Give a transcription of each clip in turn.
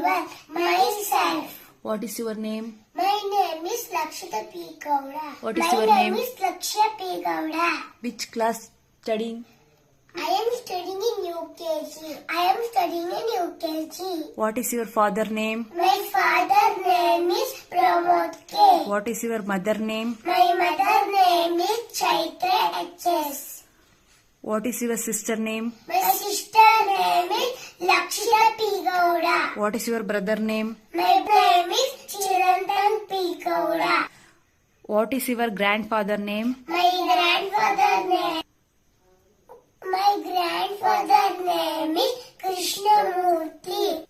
everyone. Myself. What is your name? My name is Lakshita P. Gowda. What is My your name name? is Lakshya P. Gowda. Which class studying? I am studying in UKG. I am studying in UKG. What is your father name? My father name is Pramod K. What is your mother name? My mother name is Chaitra H.S. What is your sister name? My sister name is Lakshya P. Gowda. What is your brother name? My name is Chirantan P. Gowda. What is your grandfather name? My grandfather name is Krishnamurti.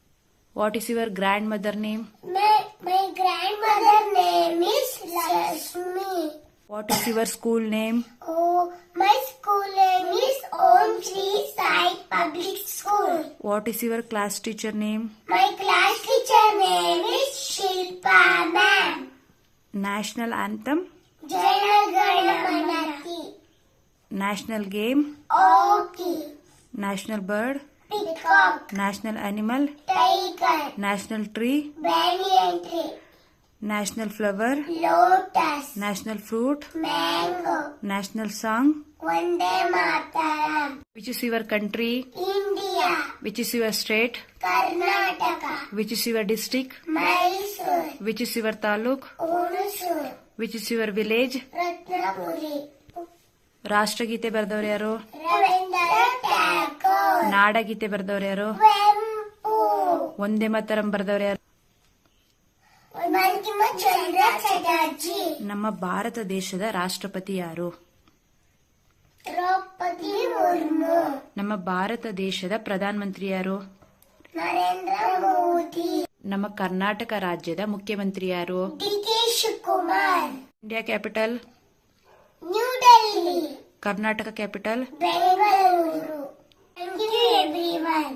What is your grandmother name? My grandmother name is Lakshmi. What is your school name? Oh, my school name is Om Shri Sai Public School. What is your class teacher name? My class teacher name is Shilpa Ma'am. National anthem? Jana Gana Manati. National game? Oki. National bird? Peacock. National animal? Tiger. National tree? Banyan tree. National flower? Lotus. National fruit? Mango. National song? Vande Mataram. Which is your country? India. Which is your state? Karnataka. Which is your district? Mysore. Which is your taluk? Unusur. Which is your village? Ratnapuri. ರಾಷ್ಟ್ರಗೀತೆ ಬರೆದವ್ರು ಯಾರು? Rabindranath Tagore. ನಾಡಗೀತೆ ಬರೆದವ್ರು ಯಾರು? Vempu. ಒಂದೇ ಮಾತರಂ ಬರೆದವ್ರು ಯಾರು? Bankim Chandra Chatterjee. ನಮ್ಮ ಭಾರತ ದೇಶದ ರಾಷ್ಟ್ರಪತಿ ಯಾರು? Draupadi Murmu. ನಮ್ಮ ಭಾರತ ದೇಶದ ಪ್ರಧಾನಮಂತ್ರಿ ಯಾರು? Narendra Modi. ನಮ್ಮ ಕರ್ನಾಟಕ ರಾಜ್ಯದ ಮುಖ್ಯಮಂತ್ರಿ ಯಾರು? D.K. Shivakumar. India capital? New Delhi. Karnataka capital? Bengaluru. Thank you everyone.